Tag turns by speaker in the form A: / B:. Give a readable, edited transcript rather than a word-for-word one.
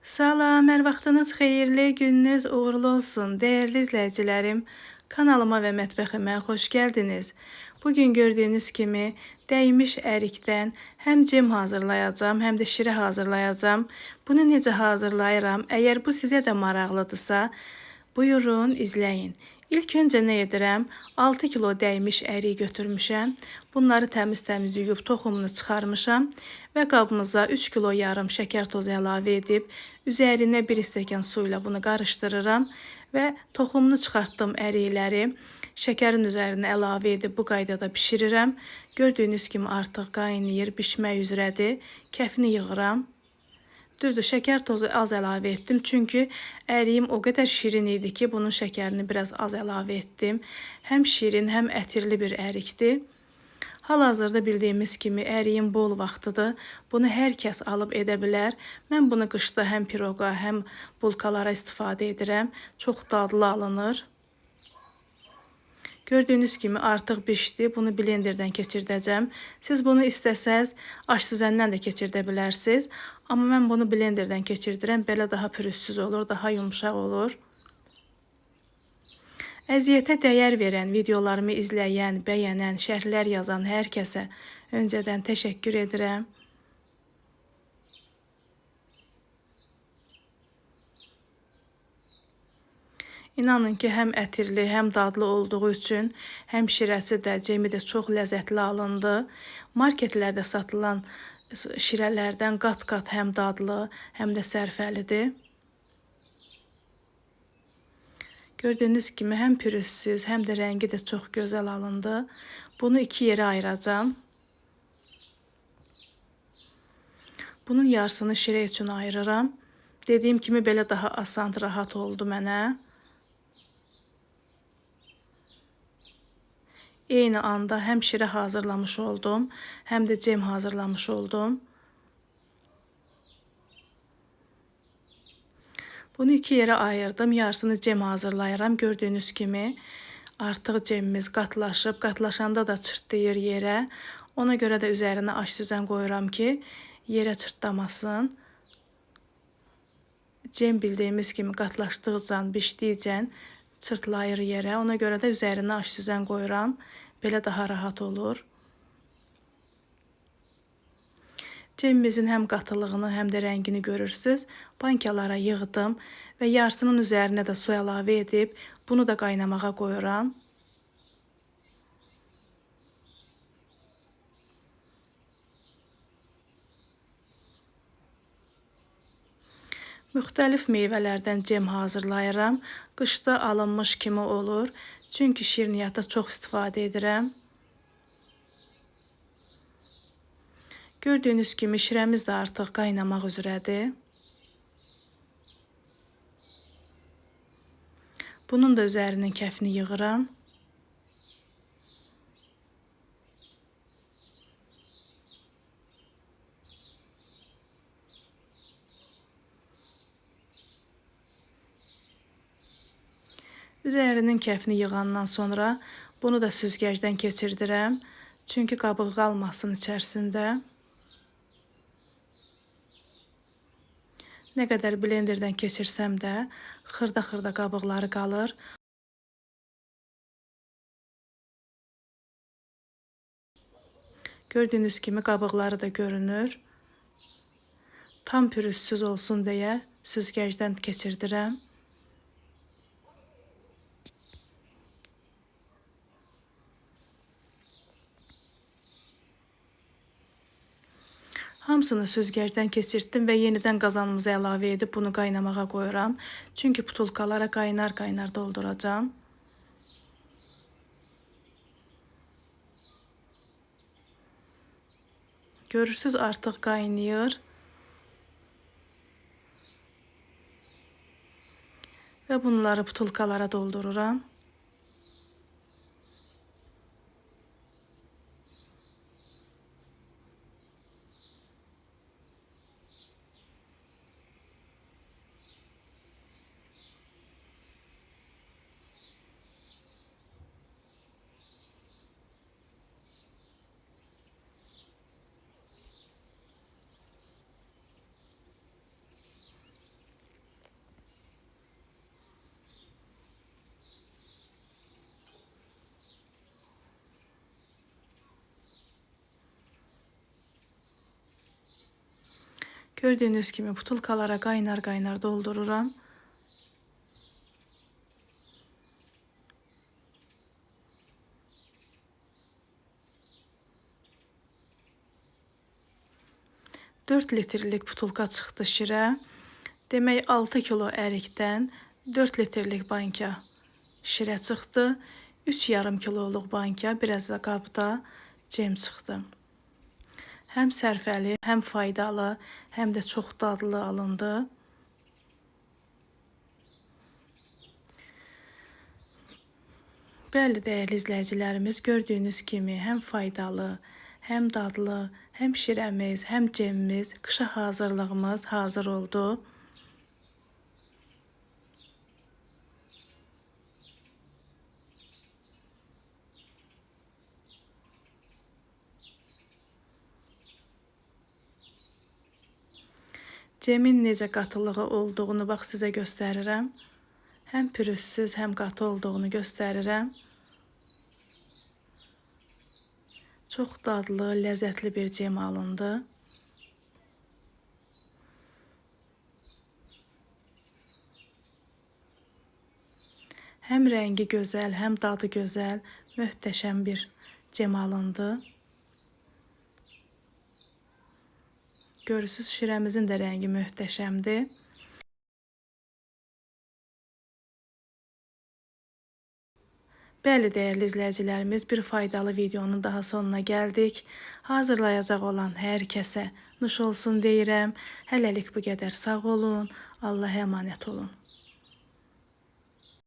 A: Salam, hər vaxtınız xeyirli, gününüz uğurlu olsun. Dəyərli izləyicilərim, kanalıma və mətbəximə xoş gəldiniz. Bugün gördüyünüz kimi dəymiş ərikdən həm cem hazırlayacağım, həm də şirə hazırlayacağım. Bunu necə hazırlayıram? Əgər bu sizə də maraqlıdırsa, buyurun, izləyin. İlk öncə nə edirəm? 6 kilo dəymiş ərik götürmüşəm. Bunları təmiz-təmiz yuyub toxumunu çıxarmışam və qabımıza 3 kilo yarım şəkər tozu əlavə edib üzərinə 1 stəkan su ilə bunu qarışdırıram və toxumunu çıxartdığım ərikləri şəkərin üzərinə əlavə edib bu qaydada bişirirəm. Gördüyünüz kimi artıq qaynayır, bişmək üzrədir. Kəfini yığıram. Düzdür, şəkər tozu az əlavə etdim, çünki əriyim o qədər şirin idi ki, bunun şəkərini biraz az əlavə etdim. Həm şirin, həm ətirli bir ərikdir. Hal-hazırda bildiyimiz kimi əriyin bol vaxtıdır. Bunu hər kəs alıb edə bilər. Mən bunu qışda həm piroqa, həm bulkalara istifadə edirəm. Çox dadlı alınır. Gördüyünüz kimi artıq bişdi. Bunu blenderdən keçirdəcəm. Siz bunu istəsəz aş süzəndən də keçirdə bilərsiniz. Amma mən bunu blenderdən keçirdirəm. Belə daha pürüzsüz olur, daha yumşaq olur. Əziyyətə dəyər verən, videolarımı izləyən, bəyənən, şərhlər yazan hər kəsə öncədən təşəkkür edirəm. İnanın ki, həm ətirli, həm dadlı olduğu üçün həm şirəsi də, cemi də çox ləzzətli alındı. Marketlərdə satılan şirələrdən qat-qat həm dadlı, həm də sərfəlidir. Gördüyünüz kimi həm pürüzsüz, həm də rəngi də çox gözəl alındı. Bunu 2 yerə ayıracağım. Bunun yarısını şirə üçün ayırıram. Dediyim kimi belə daha asan, rahat oldu mənə. Eyni anda həm şirə hazırlamış oldum, həm də cem hazırlamış oldum. Bunu 2 yerə ayırdım. Yarısını cem hazırlayıram. Gördüyünüz kimi artıq cemimiz qatlaşıb. Qatlaşanda da çırtlayır yerə. Ona görə də üzərinə aş süzən qoyuram ki, yerə çırtlamasın. Cem bildiyimiz kimi qatlaşdıqca, bişdikcə çırtlayır yerə. Ona görə də üzərinə aş süzən qoyuram. Belə daha rahat olur. Cemimizin həm qatılığını, həm də rəngini görürsünüz. Bankalara yığdım və yarısının üzərinə də su əlavə edib bunu da qaynamağa qoyuram. Müxtəlif meyvələrdən cem hazırlayıram. Qışda alınmış kimi olur. Çünki şirniyyata çox istifadə edirəm. Gördüyünüz kimi şirəmiz də artıq qaynamaq üzrədir. Bunun da üzərinin kəfini yığıram. Üzərinin kəfini yığandan sonra bunu da süzgəcdən keçirdirəm. Çünki qabığı qalmasın içərisində. Nə qədər blenderdən keçirsəm də xırda-xırda qabıqları qalır. Gördüyünüz kimi qabıqları da görünür. Tam pürüzsüz olsun deyə süzgəcdən keçirdirəm. Hamısını süzgəcdən keçirtdim və yenidən qazanımıza əlavə edib bunu qaynamağa qoyuram. Çünki butulkalara qaynar-qaynar dolduracağam. Görürsünüz, artıq qaynayır. Və bunları butulkalara doldururam. Gördüyünüz kimi butulkalara qaynar doldururam. Dörd litrlik butulka çıxdı şirə. Demək 6 kilo ərikdən 4 litrlik banka şirə çıxdı. 3,5 kiloluq banka, biraz da qabda cem çıxdı. Həm sərfəli, həm faydalı, həm də çox dadlı alındı. Bəli, dəyərli izləyicilərimiz, gördüyünüz kimi həm faydalı, həm dadlı, həm şirəmiz, həm cemimiz, qışa hazırlığımız hazır oldu. Cemin necə qatılığı olduğunu bax sizə göstərirəm. Həm pürüzsüz, həm qatı olduğunu göstərirəm. Çox dadlı, ləzzətli bir cem alındı. Həm rəngi gözəl, həm dadı gözəl, möhtəşəm bir cem alındı. Görürsüz, şirəmizin də rəngi möhtəşəmdir. Bəli, dəyərli izləyicilərimiz, bir faydalı videonun daha sonuna gəldik. Hazırlayacaq olan hər kəsə nuş olsun deyirəm. Hələlik bu qədər, sağ olun, Allaha əmanət olun.